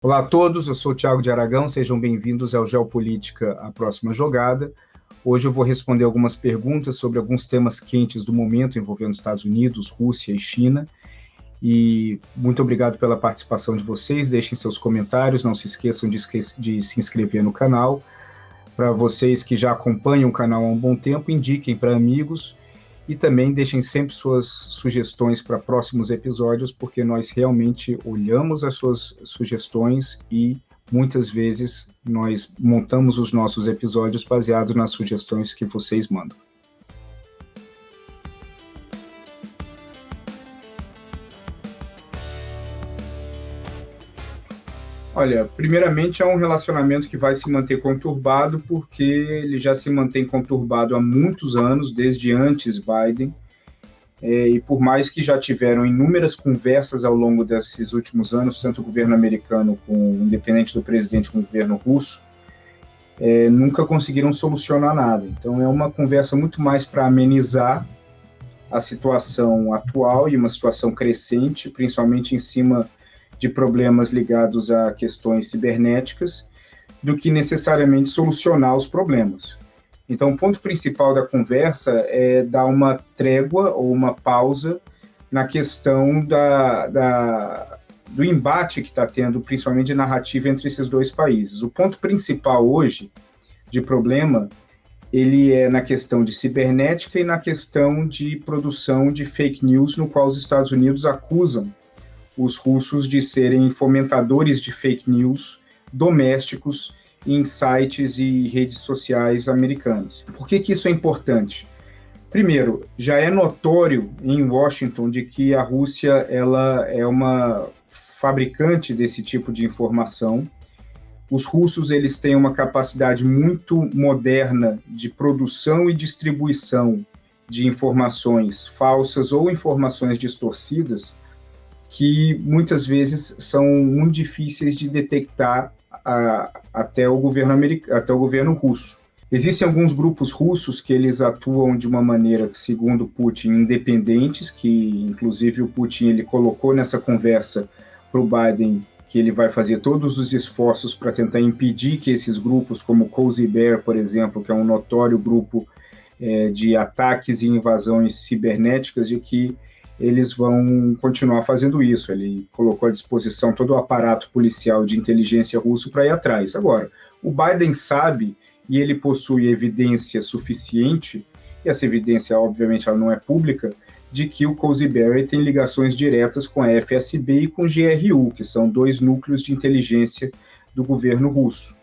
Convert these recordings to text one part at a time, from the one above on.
Olá a todos, eu sou o Thiago de Aragão, sejam bem-vindos ao Geopolítica, a próxima jogada. Hoje eu vou responder algumas perguntas sobre alguns temas quentes do momento envolvendo Estados Unidos, Rússia e China. E muito obrigado pela participação de vocês, deixem seus comentários, não se esqueçam de se inscrever no canal. Para vocês que já acompanham o canal há um bom tempo, indiquem para amigos e também deixem sempre suas sugestões para próximos episódios, porque nós realmente olhamos as suas sugestões e muitas vezes nós montamos os nossos episódios baseados nas sugestões que vocês mandam. Olha, primeiramente é um relacionamento que vai se manter conturbado, porque ele já se mantém conturbado há muitos anos, desde antes Biden, e por mais que já tiveram inúmeras conversas ao longo desses últimos anos, tanto o governo americano, independente do presidente, com o governo russo, nunca conseguiram solucionar nada. Então é uma conversa muito mais para amenizar a situação atual e uma situação crescente, principalmente em cima de problemas ligados a questões cibernéticas, do que necessariamente solucionar os problemas. Então, o ponto principal da conversa é dar uma trégua ou uma pausa na questão do embate que está tendo, principalmente de narrativa entre esses dois países. O ponto principal hoje de problema, ele é na questão de cibernética e na questão de produção de fake news, no qual os Estados Unidos acusam os russos de serem fomentadores de fake news domésticos em sites e redes sociais americanas. Por que isso é importante? Primeiro, já é notório em Washington de que a Rússia ela é uma fabricante desse tipo de informação. Os russos eles têm uma capacidade muito moderna de produção e distribuição de informações falsas ou informações distorcidas, que muitas vezes são muito difíceis de detectar até o governo russo. Existem alguns grupos russos que eles atuam de uma maneira, segundo Putin, independentes, que inclusive o Putin ele colocou nessa conversa para o Biden que ele vai fazer todos os esforços para tentar impedir que esses grupos, como o Cozy Bear, por exemplo, que é um notório grupo de ataques e invasões cibernéticas, de que eles vão continuar fazendo isso. Ele colocou à disposição todo o aparato policial de inteligência russo para ir atrás. Agora, o Biden sabe e ele possui evidência suficiente, e essa evidência, obviamente, ela não é pública, de que o Cozy Bear tem ligações diretas com a FSB e com o GRU, que são dois núcleos de inteligência do governo russo.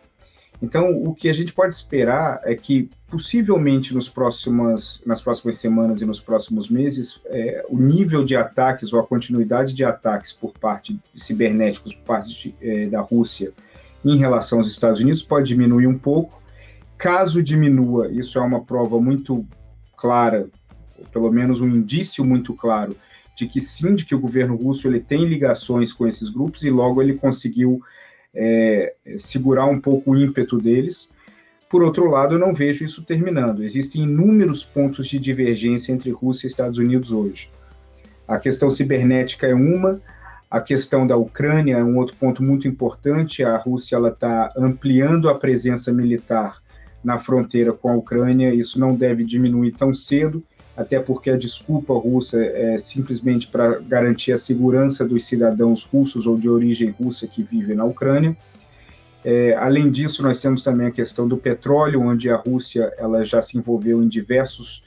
Então, o que a gente pode esperar é que, possivelmente, nas próximas semanas e nos próximos meses, o nível de ataques ou a continuidade de ataques por parte de cibernéticos por parte da Rússia em relação aos Estados Unidos pode diminuir um pouco. Caso diminua, isso é uma prova muito clara, ou pelo menos um indício muito claro, de que sim, de que o governo russo ele tem ligações com esses grupos e logo ele conseguiu segurar um pouco o ímpeto deles. Por outro lado, eu não vejo isso terminando. Existem inúmeros pontos de divergência entre Rússia e Estados Unidos hoje. A questão cibernética é uma, a questão da Ucrânia é um outro ponto muito importante. A Rússia está ampliando a presença militar na fronteira com a Ucrânia, isso não deve diminuir tão cedo, até porque a desculpa russa é simplesmente para garantir a segurança dos cidadãos russos ou de origem russa que vivem na Ucrânia. Além disso, nós temos também a questão do petróleo, onde a Rússia ela já se envolveu em diversos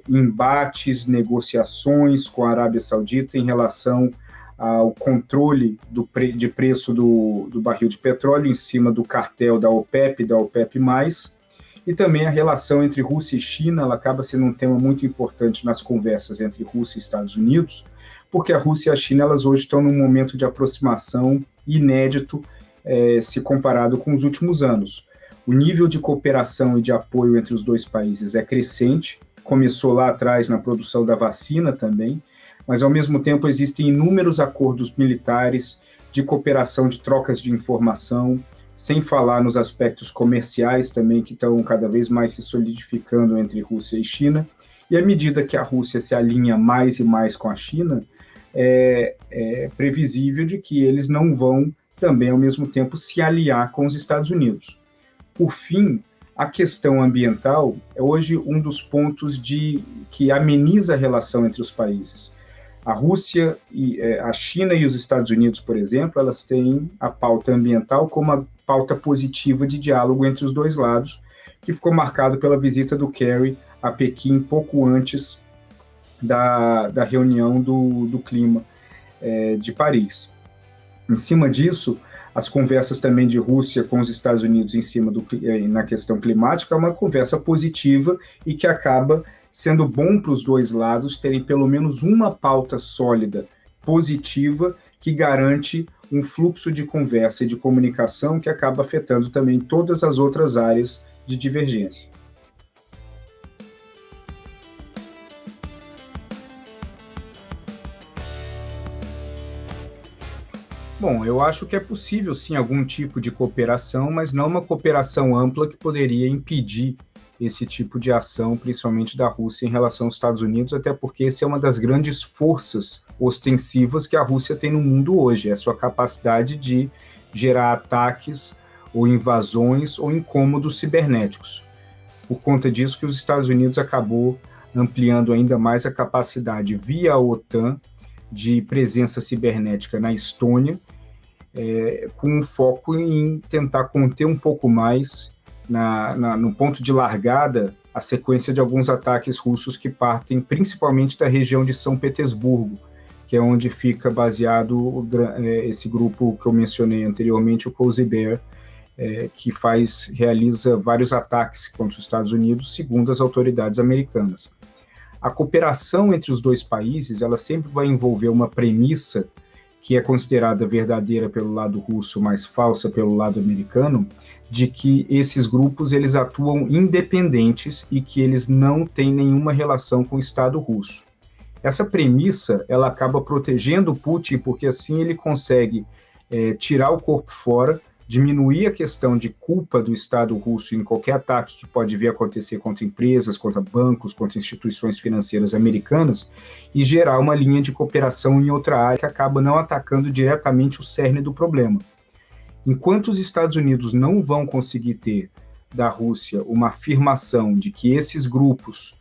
embates, negociações com a Arábia Saudita em relação ao controle de preço do barril de petróleo em cima do cartel da OPEP, e também a relação entre Rússia e China, ela acaba sendo um tema muito importante nas conversas entre Rússia e Estados Unidos, porque a Rússia e a China elas hoje estão num momento de aproximação inédito se comparado com os últimos anos. O nível de cooperação e de apoio entre os dois países é crescente, começou lá atrás na produção da vacina também, mas ao mesmo tempo existem inúmeros acordos militares de cooperação, de trocas de informação, sem falar nos aspectos comerciais também, que estão cada vez mais se solidificando entre Rússia e China. E à medida que a Rússia se alinha mais e mais com a China, é previsível de que eles não vão também, ao mesmo tempo, se aliar com os Estados Unidos. Por fim, a questão ambiental é hoje um dos pontos que ameniza a relação entre os países. A Rússia, a China e os Estados Unidos, por exemplo, elas têm a pauta ambiental como a pauta positiva de diálogo entre os dois lados, que ficou marcado pela visita do Kerry a Pequim pouco antes da reunião do clima de Paris. Em cima disso, as conversas também de Rússia com os Estados Unidos na questão climática é uma conversa positiva e que acaba sendo bom para os dois lados terem pelo menos uma pauta sólida, positiva, que garante um fluxo de conversa e de comunicação que acaba afetando também todas as outras áreas de divergência. Bom, eu acho que é possível sim algum tipo de cooperação, mas não uma cooperação ampla que poderia impedir esse tipo de ação, principalmente da Rússia em relação aos Estados Unidos, até porque essa é uma das grandes forças ostensivas que a Rússia tem no mundo hoje, é a sua capacidade de gerar ataques ou invasões ou incômodos cibernéticos. Por conta disso que os Estados Unidos acabou ampliando ainda mais a capacidade via a OTAN de presença cibernética na Estônia, com um foco em tentar conter um pouco mais, no ponto de largada, a sequência de alguns ataques russos que partem principalmente da região de São Petersburgo, que é onde fica baseado esse grupo que eu mencionei anteriormente, o Cozy Bear, que realiza vários ataques contra os Estados Unidos, segundo as autoridades americanas. A cooperação entre os dois países, ela sempre vai envolver uma premissa que é considerada verdadeira pelo lado russo, mas falsa pelo lado americano, de que esses grupos eles atuam independentes e que eles não têm nenhuma relação com o Estado russo. Essa premissa, ela acaba protegendo o Putin, porque assim ele consegue tirar o corpo fora, diminuir a questão de culpa do Estado russo em qualquer ataque que pode vir a acontecer contra empresas, contra bancos, contra instituições financeiras americanas, e gerar uma linha de cooperação em outra área que acaba não atacando diretamente o cerne do problema. Enquanto os Estados Unidos não vão conseguir ter da Rússia uma afirmação de que esses grupos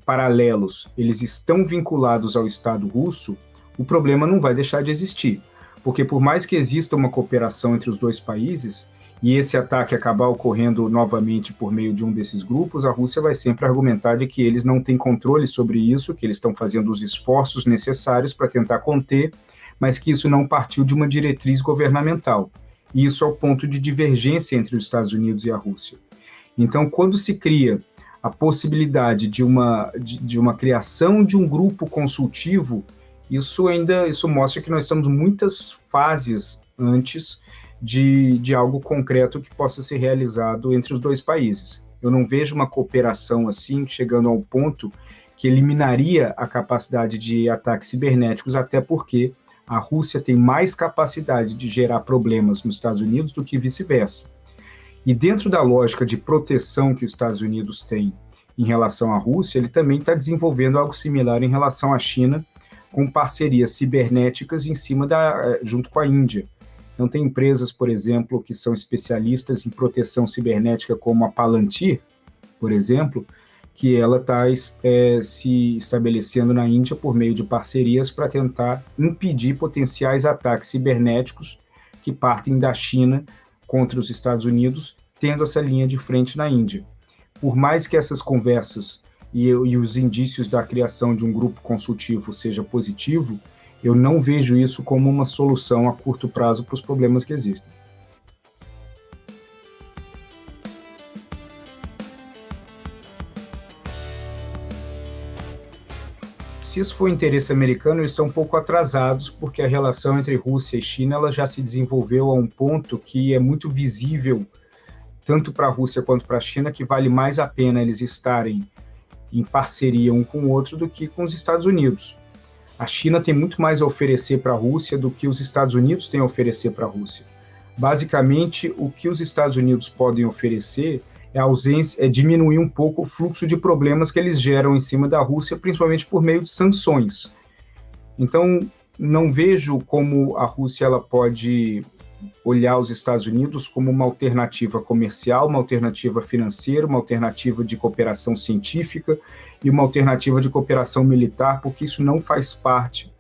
paralelos eles estão vinculados ao Estado russo, o problema não vai deixar de existir. Porque por mais que exista uma cooperação entre os dois países, e esse ataque acabar ocorrendo novamente por meio de um desses grupos, a Rússia vai sempre argumentar de que eles não têm controle sobre isso, que eles estão fazendo os esforços necessários para tentar conter, mas que isso não partiu de uma diretriz governamental. E isso é o ponto de divergência entre os Estados Unidos e a Rússia. Então, quando se cria a possibilidade de uma criação de um grupo consultivo, isso mostra que nós estamos muitas fases antes de algo concreto que possa ser realizado entre os dois países. Eu não vejo uma cooperação assim, chegando ao ponto que eliminaria a capacidade de ataques cibernéticos, até porque a Rússia tem mais capacidade de gerar problemas nos Estados Unidos do que vice-versa. E dentro da lógica de proteção que os Estados Unidos têm em relação à Rússia, ele também está desenvolvendo algo similar em relação à China, com parcerias cibernéticas junto com a Índia. Então, tem empresas, por exemplo, que são especialistas em proteção cibernética, como a Palantir, por exemplo, que ela está se estabelecendo na Índia por meio de parcerias para tentar impedir potenciais ataques cibernéticos que partem da China contra os Estados Unidos, tendo essa linha de frente na Índia. Por mais que essas conversas e os indícios da criação de um grupo consultivo seja positivo, eu não vejo isso como uma solução a curto prazo para os problemas que existem. Se isso for interesse americano, eles estão um pouco atrasados, porque a relação entre Rússia e China ela já se desenvolveu a um ponto que é muito visível, tanto para a Rússia quanto para a China, que vale mais a pena eles estarem em parceria um com o outro do que com os Estados Unidos. A China tem muito mais a oferecer para a Rússia do que os Estados Unidos têm a oferecer para a Rússia. Basicamente, o que os Estados Unidos podem oferecer é diminuir um pouco o fluxo de problemas que eles geram em cima da Rússia, principalmente por meio de sanções. Então, não vejo como a Rússia ela pode olhar os Estados Unidos como uma alternativa comercial, uma alternativa financeira, uma alternativa de cooperação científica e uma alternativa de cooperação militar, porque isso não faz parte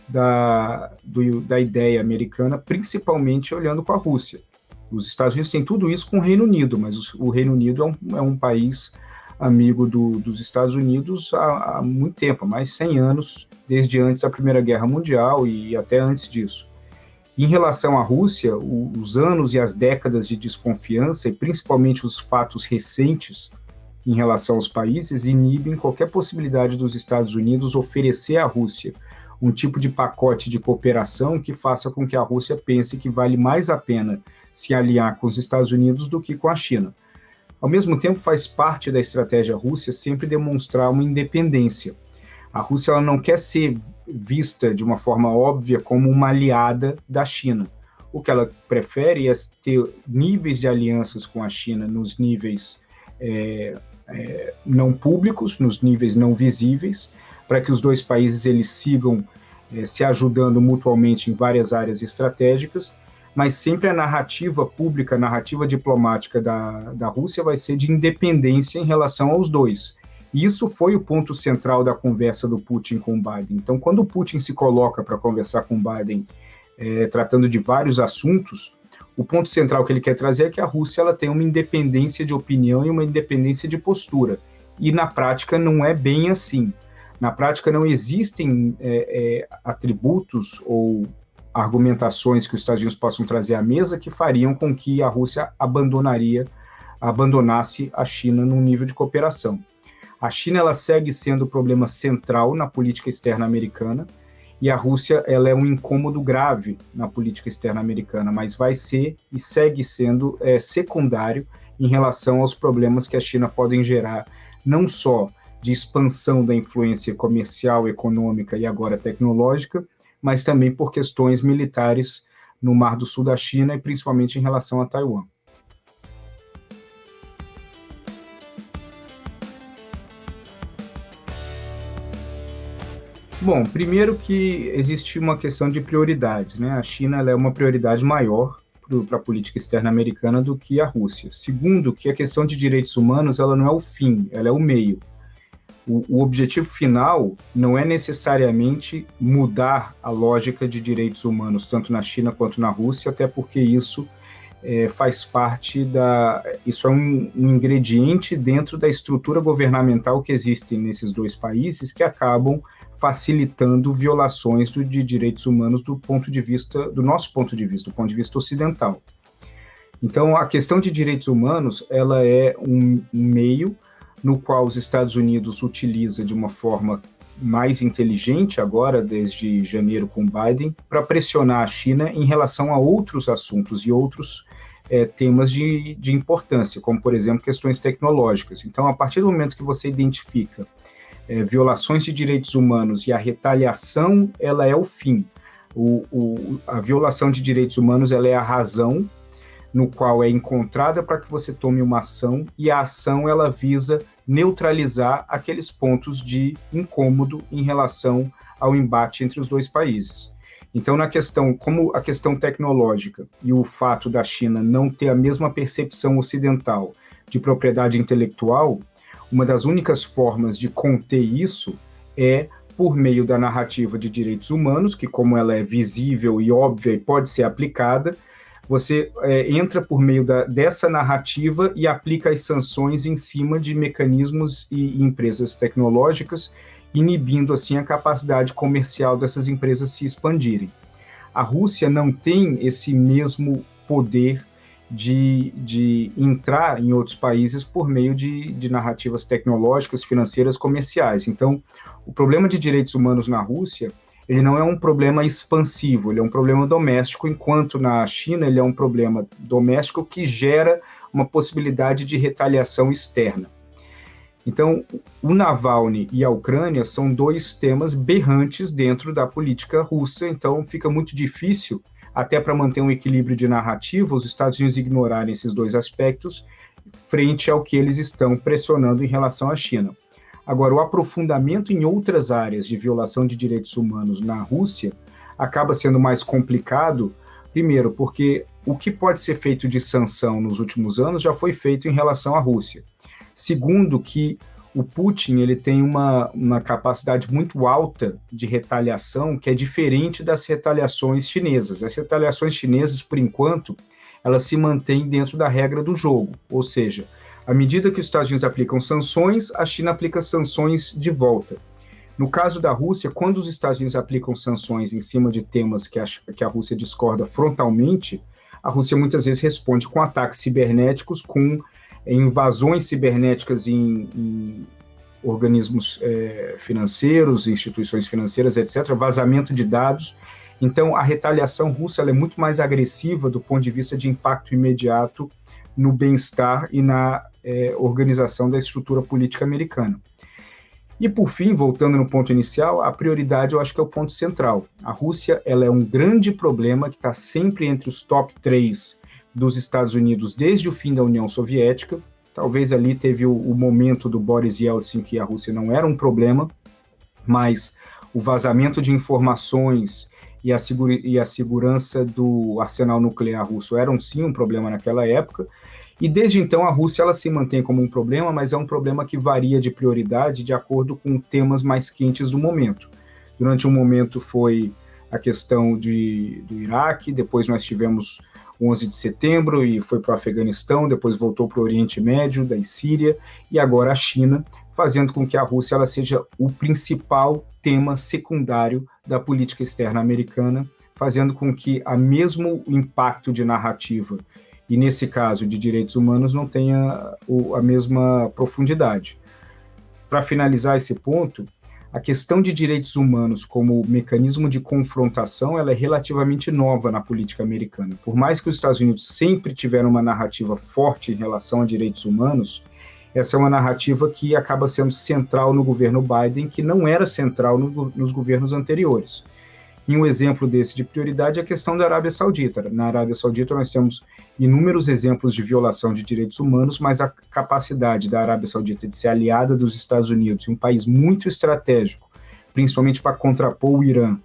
da ideia americana, principalmente olhando com a Rússia. Os Estados Unidos têm tudo isso com o Reino Unido, mas o Reino Unido é um país amigo dos Estados Unidos há muito tempo, há mais de 100 anos, desde antes da Primeira Guerra Mundial e até antes disso. Em relação à Rússia, os anos e as décadas de desconfiança, e principalmente os fatos recentes em relação aos países, inibem qualquer possibilidade dos Estados Unidos oferecer à Rússia um tipo de pacote de cooperação que faça com que a Rússia pense que vale mais a pena se alinhar com os Estados Unidos do que com a China. Ao mesmo tempo, faz parte da estratégia russa sempre demonstrar uma independência. A Rússia ela não quer ser vista de uma forma óbvia como uma aliada da China. O que ela prefere é ter níveis de alianças com a China nos níveis não públicos, nos níveis não visíveis, para que os dois países eles sigam se ajudando mutuamente em várias áreas estratégicas, mas sempre a narrativa pública, a narrativa diplomática da Rússia vai ser de independência em relação aos dois. E isso foi o ponto central da conversa do Putin com o Biden. Então, quando o Putin se coloca para conversar com o Biden, tratando de vários assuntos, o ponto central que ele quer trazer é que a Rússia ela tem uma independência de opinião e uma independência de postura. E, na prática, não é bem assim. Na prática, não existem atributos ou argumentações que os Estados Unidos possam trazer à mesa que fariam com que a Rússia abandonasse a China num nível de cooperação. A China ela segue sendo o problema central na política externa americana e a Rússia ela é um incômodo grave na política externa americana, mas vai ser e segue sendo secundário em relação aos problemas que a China pode gerar, não só de expansão da influência comercial, econômica e agora tecnológica, mas também por questões militares no Mar do Sul da China e principalmente em relação a Taiwan. Bom, primeiro que existe uma questão de prioridades, né? A China ela é uma prioridade maior para a política externa americana do que a Rússia. Segundo, que a questão de direitos humanos ela não é o fim, ela é o meio. O objetivo final não é necessariamente mudar a lógica de direitos humanos, tanto na China quanto na Rússia, até porque isso faz parte isso é um ingrediente dentro da estrutura governamental que existe nesses dois países que acabam facilitando violações de direitos humanos do nosso ponto de vista, do ponto de vista ocidental. Então, a questão de direitos humanos, ela é um meio no qual os Estados Unidos utiliza de uma forma mais inteligente agora, desde janeiro com Biden, para pressionar a China em relação a outros assuntos e outros temas de importância, como, por exemplo, questões tecnológicas. Então, a partir do momento que você identifica violações de direitos humanos e a retaliação, ela é o fim. A violação de direitos humanos, ela é a razão no qual é encontrada para que você tome uma ação, e a ação ela visa neutralizar aqueles pontos de incômodo em relação ao embate entre os dois países. Então, como a questão tecnológica e o fato da China não ter a mesma percepção ocidental de propriedade intelectual, uma das únicas formas de conter isso é por meio da narrativa de direitos humanos, que como ela é visível e óbvia e pode ser aplicada, você entra por meio dessa narrativa e aplica as sanções em cima de mecanismos e empresas tecnológicas, inibindo assim a capacidade comercial dessas empresas se expandirem. A Rússia não tem esse mesmo poder de entrar em outros países por meio de narrativas tecnológicas, financeiras, comerciais. Então, o problema de direitos humanos na Rússia ele não é um problema expansivo, ele é um problema doméstico, enquanto na China ele é um problema doméstico que gera uma possibilidade de retaliação externa. Então, o Navalny e a Ucrânia são dois temas berrantes dentro da política russa, então fica muito difícil, até para manter um equilíbrio de narrativa, os Estados Unidos ignorarem esses dois aspectos frente ao que eles estão pressionando em relação à China. Agora, o aprofundamento em outras áreas de violação de direitos humanos na Rússia acaba sendo mais complicado, primeiro, porque o que pode ser feito de sanção nos últimos anos já foi feito em relação à Rússia. Segundo, que o Putin ele tem uma capacidade muito alta de retaliação, que é diferente das retaliações chinesas. As retaliações chinesas, por enquanto, elas se mantêm dentro da regra do jogo, ou seja, à medida que os Estados Unidos aplicam sanções, a China aplica sanções de volta. No caso da Rússia, quando os Estados Unidos aplicam sanções em cima de temas que a Rússia discorda frontalmente, a Rússia muitas vezes responde com ataques cibernéticos, com invasões cibernéticas em organismos financeiros, instituições financeiras, etc., vazamento de dados. Então, a retaliação russa ela é muito mais agressiva do ponto de vista de impacto imediato no bem-estar e na organização da estrutura política americana. E, por fim, voltando no ponto inicial, a prioridade eu acho que é o ponto central. A Rússia ela é um grande problema que está sempre entre os top 3 dos Estados Unidos desde o fim da União Soviética. Talvez ali teve o momento do Boris Yeltsin que a Rússia não era um problema, mas o vazamento de informações e a segurança do arsenal nuclear russo eram sim um problema naquela época. E desde então a Rússia ela se mantém como um problema, mas é um problema que varia de prioridade de acordo com temas mais quentes do momento. Durante um momento foi a questão do Iraque, depois nós tivemos o 11 de setembro e foi para o Afeganistão, depois voltou para o Oriente Médio, da Síria, e agora a China, fazendo com que a Rússia ela seja o principal tema secundário da política externa americana, fazendo com que o mesmo impacto de narrativa e, nesse caso, de direitos humanos, não tenha a mesma profundidade. Para finalizar esse ponto, a questão de direitos humanos como mecanismo de confrontação ela é relativamente nova na política americana. Por mais que os Estados Unidos sempre tiveram uma narrativa forte em relação a direitos humanos, essa é uma narrativa que acaba sendo central no governo Biden, que não era central nos governos anteriores. E um exemplo desse de prioridade é a questão da Arábia Saudita. Na Arábia Saudita nós temos inúmeros exemplos de violação de direitos humanos, mas a capacidade da Arábia Saudita de ser aliada dos Estados Unidos, um país muito estratégico, principalmente para contrapor o Irã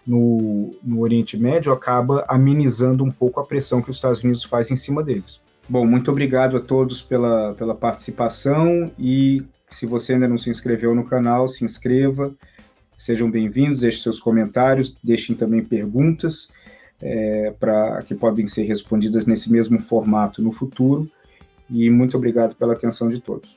no Oriente Médio, acaba amenizando um pouco a pressão que os Estados Unidos faz em cima deles. Bom, muito obrigado a todos pela participação e se você ainda não se inscreveu no canal, se inscreva. Sejam bem-vindos, deixem seus comentários, deixem também perguntas que podem ser respondidas nesse mesmo formato no futuro. E muito obrigado pela atenção de todos.